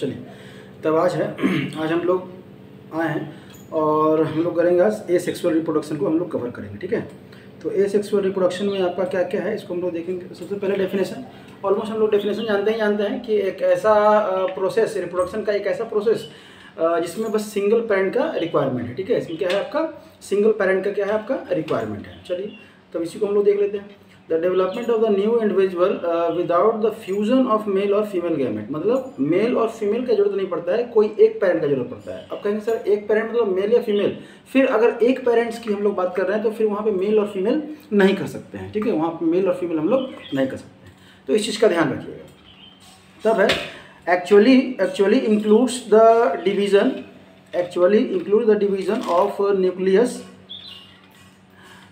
चलिए, तब आज हम लोग आए हैं और हम लोग करेंगे आज ए सेक्सुअल रिप्रोडक्शन को हम लोग कवर करेंगे। ठीक है, तो ए सेक्सुअल रिप्रोडक्शन में आपका क्या क्या है इसको हम लोग देखेंगे। सबसे पहले डेफिनेशन, ऑलमोस्ट हम लोग डेफिनेशन जानते हैं कि एक ऐसा प्रोसेस, रिप्रोडक्शन का एक ऐसा प्रोसेस जिसमें बस सिंगल पेरेंट का रिक्वायरमेंट है। ठीक है, इसमें क्या है आपका सिंगल पेरेंट का क्या है आपका रिक्वायरमेंट है। चलिए, तब इसी को हम लोग देख लेते हैं। The development of the new individual without the fusion of male और फीमेल गैमेट, मतलब मेल और फीमेल का जरूरत नहीं पड़ता है, कोई एक पेरेंट का जरूरत पड़ता है। अब कहेंगे सर एक पेरेंट मतलब मेल या फीमेल, फिर अगर एक पेरेंट्स की हम लोग बात कर रहे हैं तो फिर वहाँ पे मेल और फीमेल नहीं कर सकते हैं। ठीक है, वहाँ पे मेल और फीमेल हम लोग नहीं कर सकते हैं, तो इस चीज़ का ध्यान रखिएगा। तब है actually includes the division of nucleus,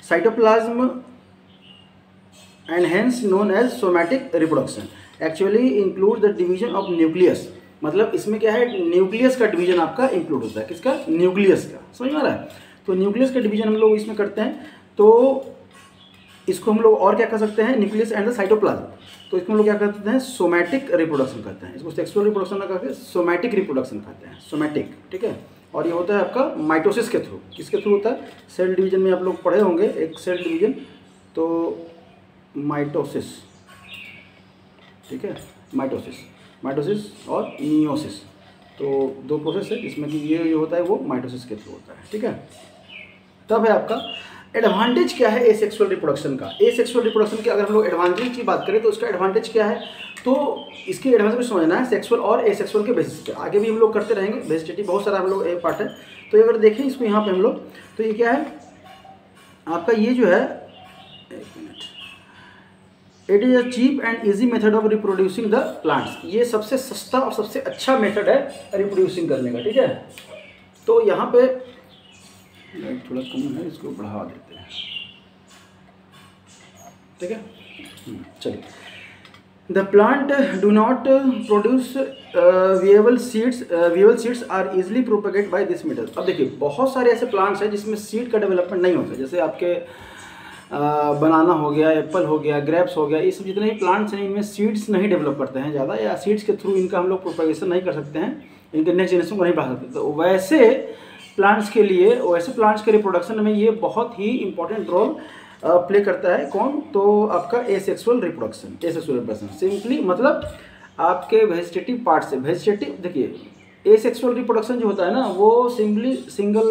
cytoplasm and hence known as somatic reproduction. Actually includes the division of nucleus, मतलब इसमें क्या है न्यूक्लियस का डिवीजन आपका इंक्लूड होता है। किसका? न्यूक्लियस का। समझ में आ रहा है? तो न्यूक्लियस का डिवीजन हम लोग इसमें करते हैं, तो इसको हम लोग और क्या कर सकते हैं, न्यूक्लियस एंड द साइटोप्लाज्म, तो इसको हम लोग क्या करते हैं सोमैटिक रिप्रोडक्शन करते हैं। इसको सेक्सुअल रिप्रोडक्शन ना करके सोमैटिक रिप्रोडक्शन करते हैं, सोमैटिक। ठीक है, और ये होता है आपका माइटोसिस के थ्रू। किसके थ्रू होता है? सेल डिवीजन में आप लोग पढ़े होंगे एक सेल डिवीजन, तो माइटोसिस। ठीक है, माइटोसिस और मियोसिस, तो दो प्रोसेस है जिसमें कि ये होता है वो माइटोसिस के थ्रू होता है। ठीक है, तब है आपका एडवांटेज क्या है एसेक्सुअल रिप्रोडक्शन का। एसेक्सुअल रिप्रोडक्शन की अगर हम लोग एडवांटेज की बात करें तो उसका एडवांटेज क्या है, तो इसकी एडवांटेज समझना है सेक्सुअल और एसेक्सुअल के बेसिस पे। आगे भी हम लोग करते रहेंगे, वेजिटेटिव बहुत सारा हम लोग एक पार्ट है। तो ये अगर देखें इसको यहाँ पे हम लोग, तो ये क्या है आपका, ये जो है एक minute, it is a cheap and easy method of reproducing the plants. ये सबसे सस्ता और सबसे अच्छा मेथड है रिप्रोड्यूसिंग करने का। ठीक है, तो यहाँ पे लाइट थोड़ा कम है, इसको बढ़ा देते हैं। ठीक है, चलिए। The plant do not produce viable seeds are easily propagate by this method. अब देखिए बहुत सारे ऐसे प्लांट्स हैं जिसमें सीड का डेवलपमेंट नहीं होता, जैसे आपके बनाना हो गया, एप्पल हो गया, ग्रेप्स हो गया, ये सब जितने भी प्लांट्स हैं इनमें सीड्स नहीं डेवलप करते हैं ज़्यादा, या सीड्स के थ्रू इनका हम लोग प्रोपेगेशन नहीं कर सकते हैं, इनके नेक्स्ट जनरेशन को नहीं बढ़ा सकते। तो वैसे प्लांट्स के रिप्रोडक्शन में ये बहुत ही इंपॉर्टेंट रोल प्ले करता है। कौन? तो आपका एसेक्सुअल रिप्रोडक्शन सिंपली मतलब आपके वेजिटेटिव पार्ट से, वेजिटेटिव देखिए एसेक्सुअल रिप्रोडक्शन जो होता है ना वो सिंपली सिंगल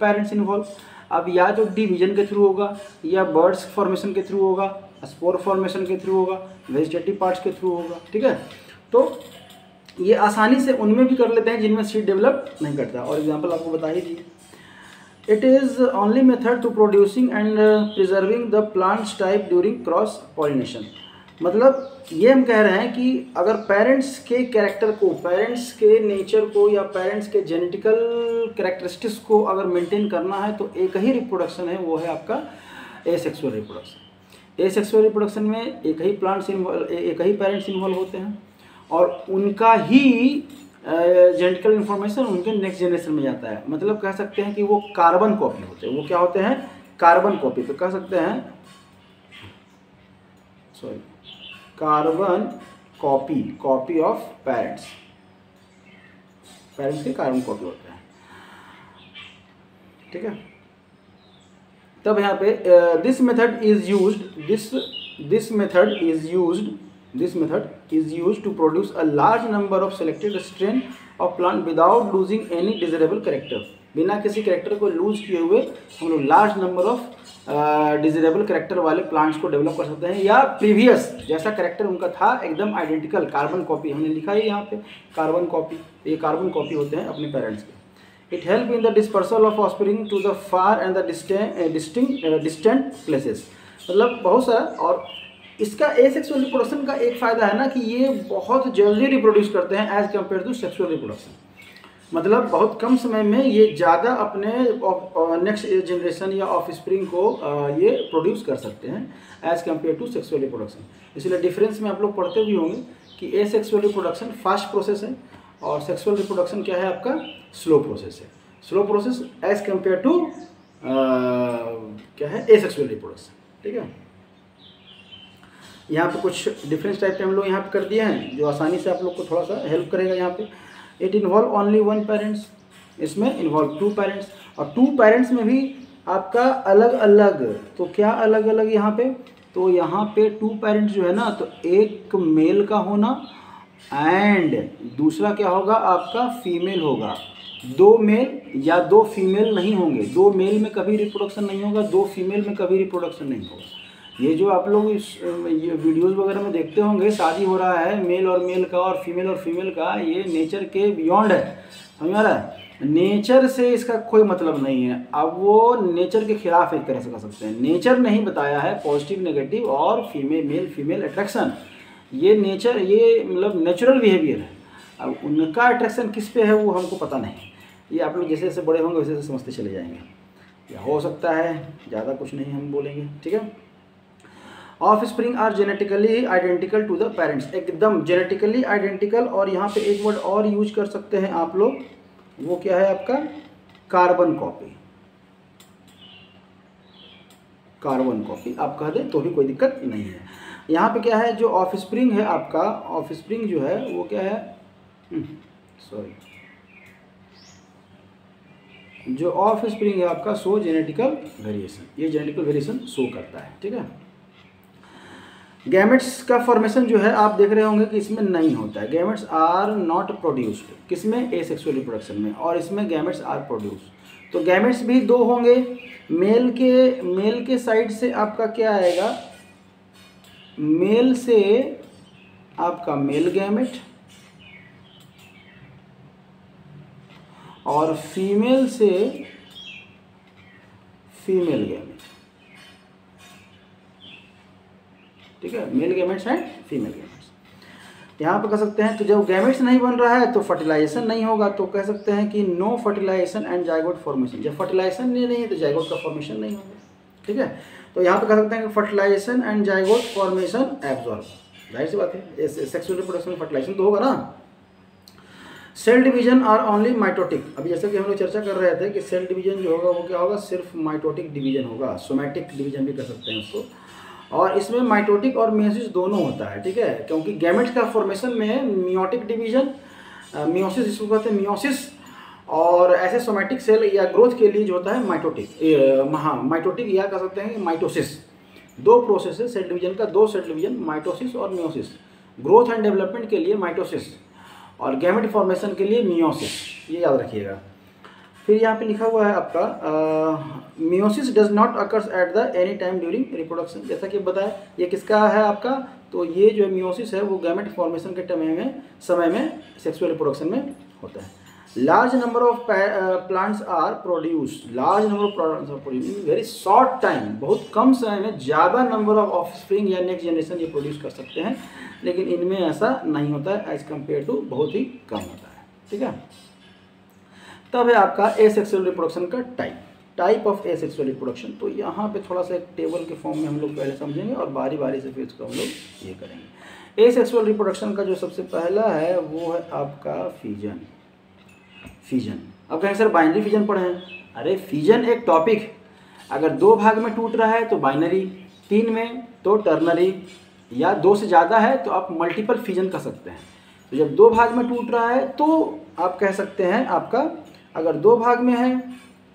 पेरेंट्स इन्वॉल्व, अब या तो डिवीजन के थ्रू होगा, या बर्ड्स फॉर्मेशन के थ्रू होगा, स्पोर फॉर्मेशन के थ्रू होगा, वेजिटेटिव पार्ट्स के थ्रू होगा। ठीक है, तो ये आसानी से उनमें भी कर लेते हैं जिनमें सीड डेवलप नहीं करता, और एग्जांपल आपको बता ही दिए। It is only method to producing and preserving the plants type during cross pollination, मतलब ये हम कह रहे हैं कि अगर पेरेंट्स के कैरेक्टर को, पेरेंट्स के नेचर को या पेरेंट्स के जेनेटिकल कैरेक्टरिस्टिक्स को अगर मेंटेन करना है तो एक ही रिप्रोडक्शन है, वो है आपका एसेक्सुअल रिप्रोडक्शन। एसेक्सुअल रिप्रोडक्शन में एक ही पेरेंट्स इन्वॉल्व होते हैं और उनका ही जेनेटिकल इन्फॉर्मेशन उनके नेक्स्ट जनरेशन में जाता है। मतलब कह सकते हैं कि वो कार्बन कॉपी होते हैं। वो क्या होते हैं? Carbon copy. तो कह सकते हैं कार्बन कॉपी ऑफ पेरेंट्स के कार्बन कॉपी होते हैं। ठीक है, तब यहाँ पे this method is used to produce a large number of selected strain of plant without losing any desirable character। बिना किसी कैरेक्टर को लूज किए हुए हम लोग large number of desirable character वाले प्लांट्स को डेवलप कर सकते हैं, या प्रीवियस जैसा कैरेक्टर उनका था एकदम आइडेंटिकल कार्बन कॉपी। हमने लिखा है यहाँ पे कार्बन कॉपी, ये कार्बन कॉपी होते हैं अपने पेरेंट्स के। It help in the dispersal of offspring to the far and the distant places, मतलब बहुत सारा। और इसका एसेक्सुअल रिप्रोडक्शन का एक फ़ायदा है ना कि ये बहुत जल्दी रिप्रोड्यूस करते हैं as compare to sexual reproduction, मतलब बहुत कम समय में ये ज़्यादा अपने नेक्स्ट जनरेशन या ऑफ स्प्रिंग को ये प्रोड्यूस कर सकते हैं as compare to sexual reproduction. इसलिए डिफरेंस में आप लोग पढ़ते भी होंगे कि एसेक्सुअल रिप्रोडक्शन फास्ट प्रोसेस है और सेक्सुअल रिप्रोडक्शन क्या है आपका स्लो प्रोसेस है। Slow process as compare to क्या है एसेक्सुअल रिप्रोडक्शन। ठीक है, यहाँ पे कुछ डिफरेंस टाइप के हम लोग यहाँ पे कर दिए हैं जो आसानी से आप लोग को थोड़ा सा हेल्प करेगा। यहाँ पे it involve only one parents, इसमें इन्वॉल्व टू पेरेंट्स, और टू पेरेंट्स में भी आपका अलग अलग, तो क्या अलग अलग यहाँ पे, तो यहाँ पे टू पेरेंट्स जो है ना, तो एक मेल का होना एंड दूसरा क्या होगा आपका फीमेल होगा। दो मेल या दो फीमेल नहीं होंगे, दो मेल में कभी रिप्रोडक्शन नहीं होगा, दो फीमेल में कभी रिप्रोडक्शन नहीं होगा। ये जो आप लोग इस ये वीडियोस वगैरह में देखते होंगे, शादी हो रहा है मेल और मेल का और फीमेल का, ये नेचर के बियॉन्ड है, समझ आ रहा है। नेचर से इसका कोई मतलब नहीं है। अब वो नेचर के खिलाफ एक तरह से कह सकते हैं, नेचर नहीं बताया है पॉजिटिव नेगेटिव और मेल फीमेल अट्रैक्शन, ये नेचर, ये मतलब नेचुरल बिहेवियर है। अब उनका अट्रैक्शन किस पे है वो हमको पता नहीं, ये आप लोग जैसे जैसे बड़े होंगे वैसे वैसे समझते चले जाएंगे, या हो सकता है ज़्यादा कुछ नहीं हम बोलेंगे, ठीक है। Offspring are genetically identical to the parents, एकदम जेनेटिकली आइडेंटिकल। और यहाँ पे एक वर्ड और यूज कर सकते हैं आप लोग, वो क्या है आपका कार्बन कॉपी। कार्बन कॉपी आप कह दें तो भी कोई दिक्कत नहीं है। यहाँ पे क्या है, जो ऑफ स्प्रिंग है आपका, ऑफ स्प्रिंग जो है वो क्या है, सॉरी, जो ऑफ स्प्रिंग है आपका शो जेनेटिकल वेरिएशन, ये जेनेटिकल वेरिएशन शो करता है, ठीक है। गैमेट्स का फॉर्मेशन जो है आप देख रहे होंगे कि इसमें नहीं होता है, गैमेट्स आर नॉट प्रोड्यूस्ड, किसमें, एसेक्सुअल रिप्रोडक्शन में, और इसमें गैमेट्स आर प्रोड्यूस्ड। तो गैमेट्स भी दो होंगे, मेल के साइड से आपका क्या आएगा, मेल से आपका मेल गैमेट और फीमेल से फीमेल गैमेट, ठीक है, male gametes and female gametes. यहाँ पे कह सकते हैं, तो जब गैमेट्स नहीं बन रहा है तो फर्टिलाइजेशन नहीं होगा, तो कह सकते हैं कि no fertilization and zygote formation, जब फर्टिलाइजेशन नहीं है तो जाइगोट का फॉर्मेशन नहीं होगा, ठीक है। तो यहाँ पे कह सकते हैं कि fertilization and zygote formation absorb, जाहिर सी बात है सेक्सुअल रिप्रोडक्शन में फर्टिलाइजेशन तो होगा ना। Cell division are only mitotic, अभी जैसे कि हम लोग चर्चा कर रहे थे कि सेल डिवीजन जो होगा वो क्या होगा, सिर्फ माइटोटिक डिवीजन होगा, सोमैटिक डिवीजन भी कर सकते हैं उसको, और इसमें माइटोटिक और मियोसिस दोनों होता है, ठीक है, क्योंकि गैमेट्स का फॉर्मेशन में मियोटिक डिवीजन, मियोसिस इसको कहते हैं मियोसिस, और ऐसे सोमैटिक सेल या ग्रोथ के लिए जो होता है माइटोटिक, हाँ माइटोटिक या कह सकते हैं माइटोसिस। दो प्रोसेस है सेल डिवीजन का, दो सेल डिवीजन, माइटोसिस और मियोसिस, ग्रोथ एंड डेवलपमेंट के लिए माइटोसिस और गैमेट फॉर्मेशन के लिए मियोसिस, ये याद रखिएगा। फिर यहाँ पे लिखा हुआ है आपका meiosis does not occurs at the any time during reproduction, जैसा कि बताया ये किसका है आपका, तो ये जो मियोसिस है वो गैमेट फॉर्मेशन के समय में सेक्सुअल रिप्रोडक्शन में होता है। Large number of plants are produce, large number of plants are produce in very short time, बहुत कम समय में ज़्यादा नंबर ऑफ ऑफस्प्रिंग या नेक्स्ट जनरेशन ये प्रोड्यूस कर सकते हैं, लेकिन इनमें ऐसा नहीं होता है, एज कम्पेयर टू बहुत ही कम होता है, ठीक है। तब है आपका एसेक्सुअल रिप्रोडक्शन का टाइप ऑफ एसेक्सुअल रिप्रोडक्शन। तो यहाँ पे थोड़ा सा एक टेबल के फॉर्म में हम लोग पहले समझेंगे और बारी बारी से फिर इसको हम लोग ये करेंगे। एसेक्सुअल रिप्रोडक्शन का जो सबसे पहला है वो है आपका फिजन। अब कहेंगे सर बाइनरी फिजन पढ़े हैं, अरे फिजन एक टॉपिक, अगर दो भाग में टूट रहा है तो बाइनरी, तीन में तो टर्नरी, या दो से ज़्यादा है तो आप मल्टीपल फिजन कर सकते हैं। तो जब दो भाग में टूट रहा है तो आप कह सकते हैं आपका, अगर दो भाग में है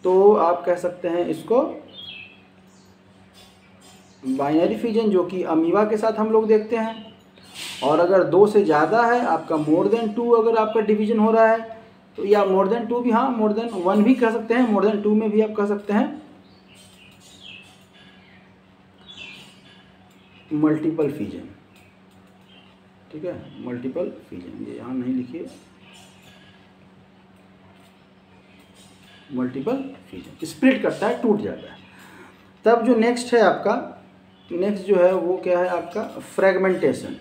तो आप कह सकते हैं इसको बाइनरी फिजन, जो कि अमीबा के साथ हम लोग देखते हैं। और अगर दो से ज़्यादा है आपका मोर देन टू, अगर आपका डिवीजन हो रहा है तो, या मोर देन टू भी, हाँ मोर देन वन भी कह सकते हैं, मोर देन टू में भी आप कह सकते हैं मल्टीपल फिजन, ठीक है, मल्टीपल फिजन, ये यहाँ नहीं लिखिए, मल्टीपल फिजन स्प्लिट करता है, टूट जाता है। तब जो नेक्स्ट है आपका, नेक्स्ट जो है वो क्या है आपका फ्रेगमेंटेशन,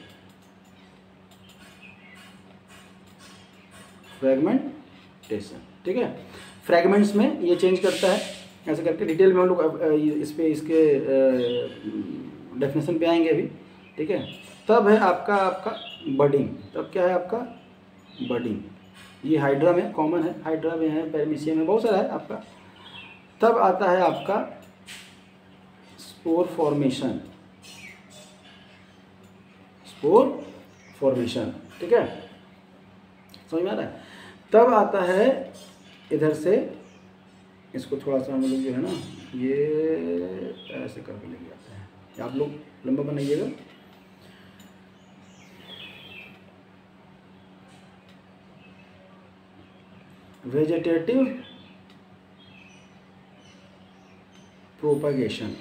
ठीक है। फ्रेगमेंट्स में ये चेंज करता है, ऐसे करके डिटेल में हम लोग इस पे इसके डेफिनेशन पे आएंगे अभी, ठीक है। तब है आपका बडिंग, तब क्या है आपका बडिंग, ये हाइड्रा में कॉमन है, हाइड्रा में है, पैरामीशियम में, बहुत सारा है आपका। तब आता है आपका स्पोर फॉर्मेशन, स्पोर फॉर्मेशन। ठीक है, समझ में आ रहा है। तब आता है इधर से, इसको थोड़ा सा हम लोग जो है ना ये ऐसे करके लेके आते हैं, आप लोग लंबा बनाइएगा। वेजिटेटिव प्रोपगेशन,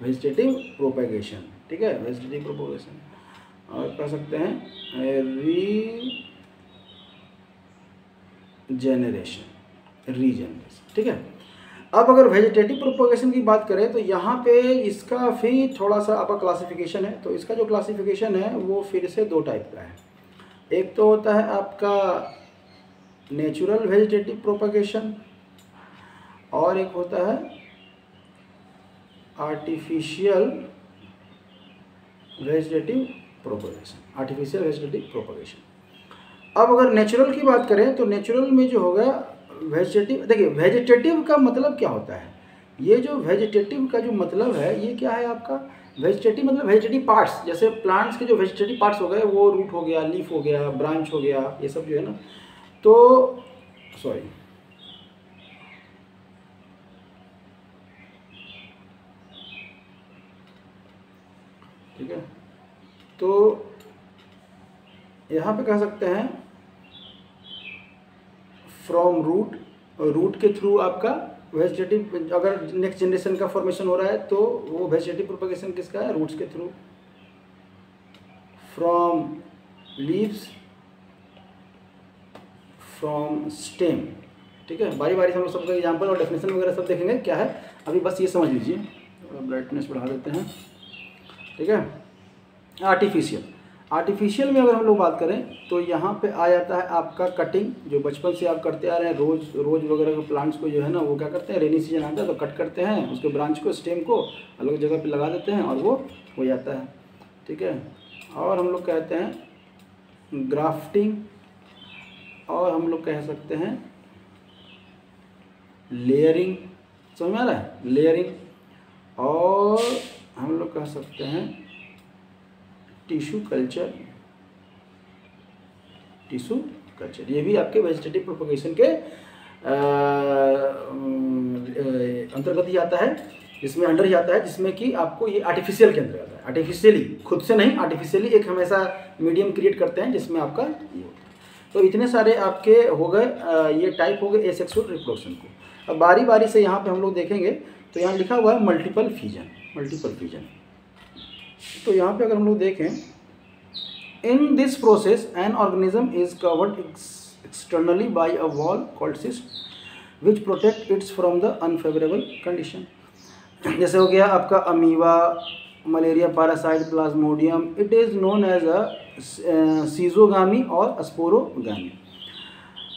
वेजिटेटिव प्रोपगेशन, ठीक है, वेजिटेटिव प्रोपगेशन, और कह सकते हैं रीजनरेशन, ठीक है। अब अगर वेजिटेटिव प्रोपगेशन की बात करें तो यहाँ पे इसका फिर थोड़ा सा आपका क्लासिफिकेशन है। तो इसका जो क्लासिफिकेशन है वो फिर से दो टाइप का है। एक तो होता है आपका नेचुरल वेजिटेटिव प्रोपगेशन और एक होता है artificial vegetative propagation, artificial vegetative propagation. अब अगर नेचुरल की बात करें तो नेचुरल में जो होगा वेजिटेटिव, देखिए वेजिटेटिव का मतलब क्या होता है, ये जो वेजिटेटिव का जो मतलब है ये क्या है आपका, वेजिटेटिव मतलब वेजिटेटिव पार्ट्स, जैसे प्लांट्स के जो वेजिटेटिव पार्ट्स हो गए वो रूट हो गया, लीफ हो गया, ब्रांच हो गया, ये सब जो है ना, तो सॉरी ठीक है, तो यहाँ पे कह सकते हैं फ्रॉम रूट, रूट के थ्रू आपका वेजिटेटिव, अगर नेक्स्ट जनरेशन का फॉर्मेशन हो रहा है तो वो वेजिटेटिव प्रोपगेशन किसका है, रूट्स के through. From leaves, from stem, ठीक है। बारी बारी से हम लोग सबका एग्जाम्पल और डेफिनेशन वगैरह सब देखेंगे क्या है, अभी बस ये समझ लीजिए। ब्राइटनेस बढ़ा देते हैं, ठीक है। आर्टिफिशियल में अगर हम लोग बात करें तो यहाँ पे आ जाता है आपका कटिंग, जो बचपन से आप करते आ रहे हैं, रोज वगैरह के प्लांट्स को जो है ना वो क्या करते हैं, रेनी सीजन आता है तो कट करते हैं, उसके ब्रांच को, स्टेम को अलग जगह पे लगा देते हैं और वो हो जाता है, ठीक है। और हम लोग कहते हैं ग्राफ्टिंग, और हम लोग कह सकते हैं लेयरिंग, समझ में आ रहा है, लेयरिंग, और हम लोग कह सकते हैं टिश्यू कल्चर, ये भी आपके वेजिटेटिव प्रोपगेशन के अंतर्गत ही आता है, इसमें अंडर ही आता है, जिसमें कि आपको ये आर्टिफिशियल के अंदर आता है। आर्टिफिशियली, खुद से नहीं, आर्टिफिशियली एक हमेशा मीडियम क्रिएट करते हैं जिसमें आपका ये होता है। तो इतने सारे आपके हो गए, ये टाइप हो गए एसेक्सुअल रिप्रोडक्शन को। अब बारी बारी से यहाँ पे हम लोग देखेंगे तो यहाँ लिखा हुआ है मल्टीपल फ्यूजन। तो यहाँ पे अगर हम लोग देखें, in this process an organism is covered externally by a wall called cyst which protect its from the unfavourable condition. जैसे हो गया आपका amoeba, malaria parasite, plasmodium, it is known as a schizogamy और sporogamy.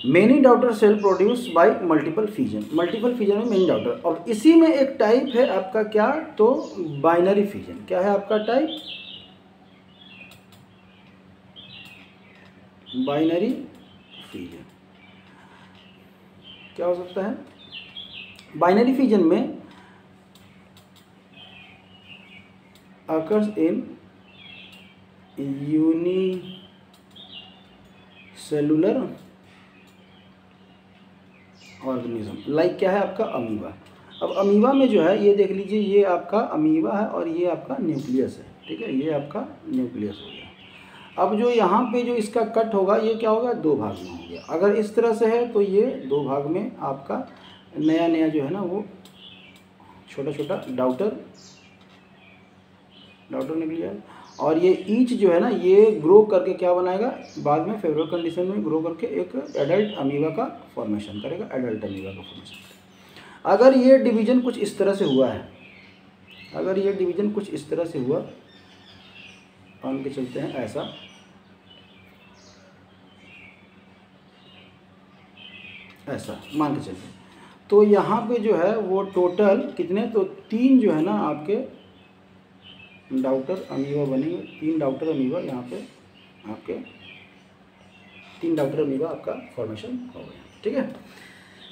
Many daughter cell produce by multiple fusion में many daughter. और इसी में एक टाइप है आपका क्या, तो बाइनरी फ्यूजन। क्या है आपका टाइप, बाइनरी फ्यूजन। क्या हो सकता है बाइनरी फ्यूजन में, occurs in unicellular organism, like क्या है आपका अमीबा। अब अमीबा में जो है ये देख लीजिए, ये आपका अमीबा है और ये आपका न्यूक्लियस है, ठीक है, ये आपका न्यूक्लियस हो गया। अब जो यहाँ पे जो इसका कट होगा ये क्या होगा, दो भाग में हो गया। अगर इस तरह से है तो ये दो भाग में आपका नया जो है ना वो छोटा छोटा डाउटर निकलिया, और ये ईच जो है ना ये ग्रो करके क्या बनाएगा, बाद में फेवरेबल कंडीशन में ग्रो करके एक एडल्ट अमीबा का फॉर्मेशन करेगा, अगर ये डिवीजन कुछ इस तरह से हुआ है, मान के चलते हैं ऐसा, मान के चलते हैं, तो यहाँ पे जो है वो टोटल कितने, तो 3 जो है ना आपके डाउटर अमीबा बनेंगे, 3 डाउटर अमीबा यहाँ पे आपके 3 डाउटर अमीबा आपका फॉर्मेशन हो गया, ठीक है।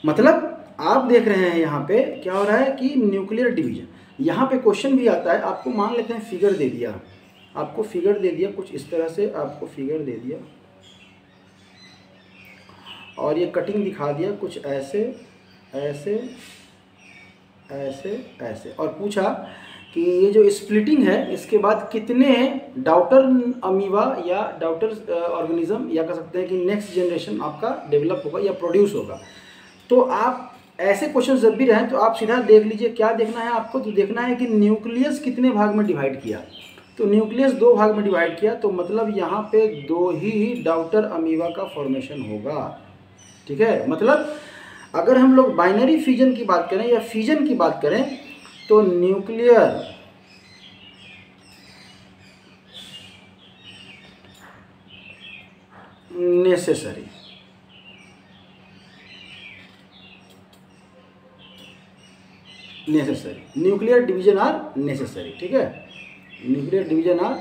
मतलब आप देख रहे हैं यहाँ पे क्या हो रहा है कि न्यूक्लियर डिवीजन। यहाँ पे क्वेश्चन भी आता है, आपको मान लेते हैं फिगर दे दिया, आपको फिगर दे दिया कुछ इस तरह से, आपको फिगर दे दिया और ये कटिंग दिखा दिया कुछ ऐसे ऐसे ऐसे ऐसे, और पूछा कि ये जो स्प्लिटिंग है इसके बाद कितने डाउटर अमीबा या डाउटर ऑर्गेनिज्म या कह सकते हैं कि नेक्स्ट जनरेशन आपका डेवलप होगा या प्रोड्यूस होगा। तो आप ऐसे क्वेश्चन जब भी रहें तो आप सीधा देख लीजिए, क्या देखना है आपको, तो देखना है कि न्यूक्लियस कितने भाग में डिवाइड किया। तो न्यूक्लियस 2 भाग में डिवाइड किया, तो मतलब यहाँ पे 2 ही डाउटर अमीबा का फॉर्मेशन होगा। ठीक है, मतलब अगर हम लोग बाइनरी फिजन की बात करें या फिजन की बात करें तो nuclear necessary, nuclear division are necessary. ठीक है, न्यूक्लियर डिवीजन आर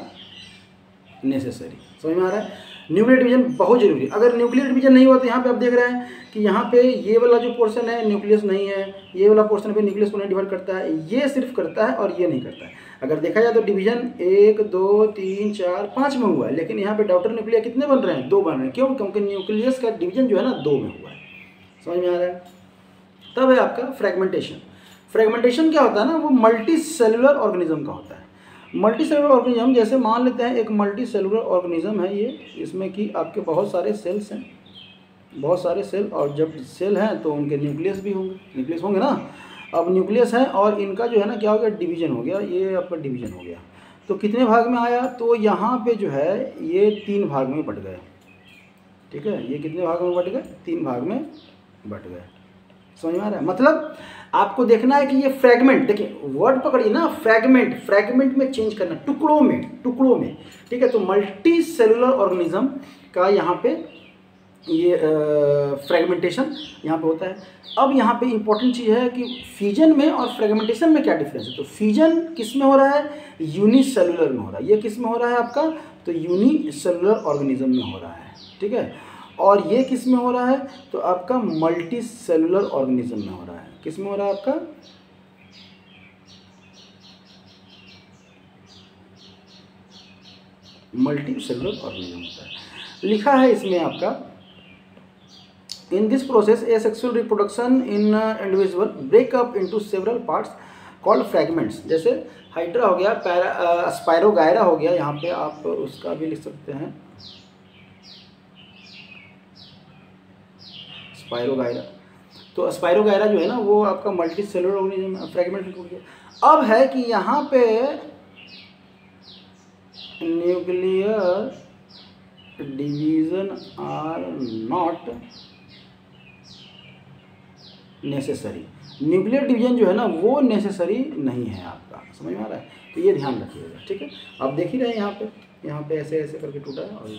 नेसेसरी, समझ में आ रहा है। न्यूक्लियर डिवीजन बहुत जरूरी है। अगर न्यूक्लियर डिवीजन नहीं हुआ तो यहाँ पे आप देख रहे हैं कि यहाँ पे ये वाला जो पोर्शन है न्यूक्लियस नहीं है, ये वाला पोर्शन पे न्यूक्लियस को नहीं डिवाइड करता है, ये सिर्फ करता है और ये नहीं करता है। अगर देखा जाए तो डिवीजन 1 2 3 4 5 में हुआ है, लेकिन यहाँ पे डॉटर न्यूक्लियर कितने बन रहे हैं, 2 बन रहे हैं। क्यों? क्योंकि न्यूक्लियस का डिवीजन जो है ना 2 में हुआ है। समझ में आ रहा है। तब है आपका फ्रेगमेंटेशन। फ्रेगमेंटेशन क्या होता है ना, वो मल्टी सेलुलर ऑर्गेनिज्म का होता है। मल्टी सेलुलर ऑर्गेनिज्म जैसे मान लेते हैं एक मल्टी सेलुलर ऑर्गेनिज्म है ये, इसमें कि आपके बहुत सारे सेल्स हैं, बहुत सारे सेल, और जब सेल हैं तो उनके न्यूक्लियस भी होंगे, न्यूक्लियस होंगे ना। अब न्यूक्लियस है और इनका जो है ना क्या हो गया, डिवीजन हो गया, ये आपका डिवीजन हो गया। तो कितने भाग में आया, तो यहाँ पे जो है ये 3 भाग में बट गए। ठीक है, ये कितने भाग में बट गए, 3 भाग में बट गए। समझ में आ रहा है। मतलब आपको देखना है कि ये फ्रैगमेंट, देखिए वर्ड पकड़िए ना, फ्रैगमेंट, फ्रैगमेंट में चेंज करना, टुकड़ों में, टुकड़ों में। ठीक है, तो मल्टी सेलुलर ऑर्गेनिज्म का यहाँ पे ये फ्रैगमेंटेशन यहाँ पे होता है। अब यहाँ पे इंपॉर्टेंट चीज़ है कि फ्यूजन में और फ्रैगमेंटेशन में क्या डिफरेंस है। तो फ्यूजन किस में हो रहा है, यूनिसेलुलर में हो रहा है। ये किस में हो रहा है आपका, तो यूनिसेलुलर ऑर्गेनिज्म में हो रहा है। ठीक है, और ये किस में हो रहा है, तो आपका मल्टी सेलुलर ऑर्गेनिज्म में हो रहा है। किस में हो रहा है आपका, मल्टी सेलुलर ऑर्गेनिज्म होता है। लिखा है इसमें आपका, in this process a sexual reproduction in individual break up into several parts called fragments. जैसे हाइड्रा हो गया, स्पायरोगायरा हो गया, यहाँ पे आप उसका भी लिख सकते हैं स्पायरोगायरा। तो स्पायरोगायरा जो है ना वो आपका मल्टी सेलुलर ऑर्गेनिज्म, फ्रैगमेंट हो गया। अब है कि यहाँ पे nuclear division are not necessary. Nuclear division जो है ना वो नेसेसरी नहीं है आपका। समझ में आ रहा है, तो ये ध्यान रखिएगा। ठीक है, आप देख ही रहे हैं यहाँ पे ऐसे ऐसे करके टूटा है। और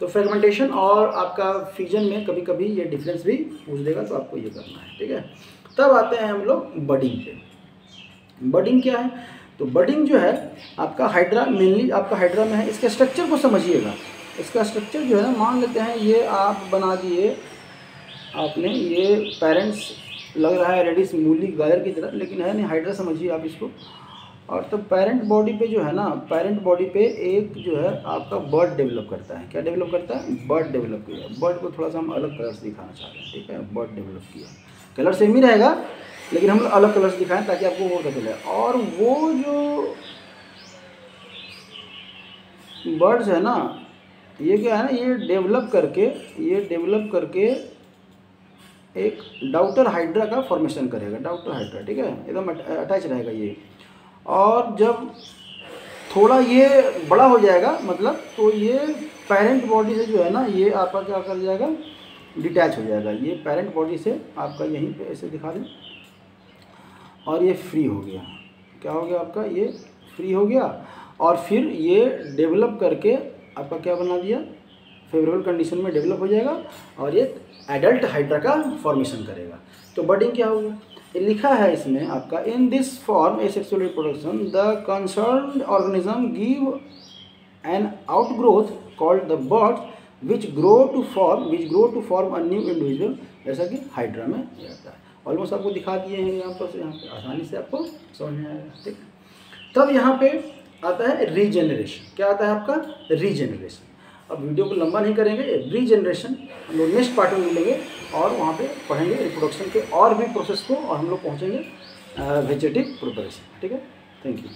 तो फ्रेगमेंटेशन और आपका फ्यूजन में कभी कभी ये डिफरेंस भी पूछ देगा, तो आपको ये करना है। ठीक है, तब आते हैं हम लोग बडिंग पे। बडिंग क्या है, तो बडिंग जो है आपका हाइड्रा, मेनली आपका हाइड्रा में है। इसके स्ट्रक्चर को समझिएगा। इसका स्ट्रक्चर जो है ना, मान लेते हैं ये आप बना दिए आपने, ये पेरेंट्स लग रहा है रेडिस मूली गाजर की तरह, लेकिन है नहीं, हाइड्रा समझिए आप इसको। और तो पेरेंट बॉडी पे जो है ना, पेरेंट बॉडी पे एक जो है आपका बर्ड डेवलप करता है। क्या डेवलप करता है, बर्ड डेवलप किया। बर्ड को थोड़ा सा हम अलग कलर से दिखाना चाहते हैं। ठीक है, बर्ड डेवलप किया, कलर सेम ही रहेगा लेकिन हम अलग कलर से दिखाएं ताकि आपको वो पता चले। और वो जो बर्ड्स है ना, ये क्या है ना, ये डेवलप करके एक डाउटर हाइड्रा का फॉर्मेशन करेगा। डाउटर हाइड्रा, ठीक है, एकदम अटैच रहेगा ये। और जब थोड़ा ये बड़ा हो जाएगा मतलब, तो ये पेरेंट बॉडी से जो है ना, ये आपका क्या कर जाएगा, डिटैच हो जाएगा। ये पेरेंट बॉडी से आपका यहीं पे ऐसे दिखा दें, और ये फ्री हो गया। क्या हो गया आपका, ये फ्री हो गया। और फिर ये डेवलप करके आपका क्या बना दिया, फेवरेबल कंडीशन में डेवलप हो जाएगा और ये एडल्ट हाइड्रा का फॉर्मेशन करेगा। तो बडिंग क्या होगा, ये लिखा है इसमें आपका, in this form asexual reproduction the concerned organism give an outgrowth called the buds which grow to form a new individual, जैसा कि हाइड्रा में रहता है। ऑलमोस्ट आपको दिखा दिए हैं यहाँ पे आसानी से आपको समझ में आएगा। ठीक, तब यहाँ पे आता है रीजेनरेशन। क्या आता है आपका? रीजेनरेशन। अब वीडियो को लंबा नहीं करेंगे, रीजेनरेशन हम लोग नेक्स्ट पार्ट में मिलेंगे और वहाँ पे पढ़ेंगे रिप्रोडक्शन के और भी प्रोसेस को, और हम लोग पहुँचेंगे वेजिटेटिव प्रोपगेशन। ठीक है, थैंक यू।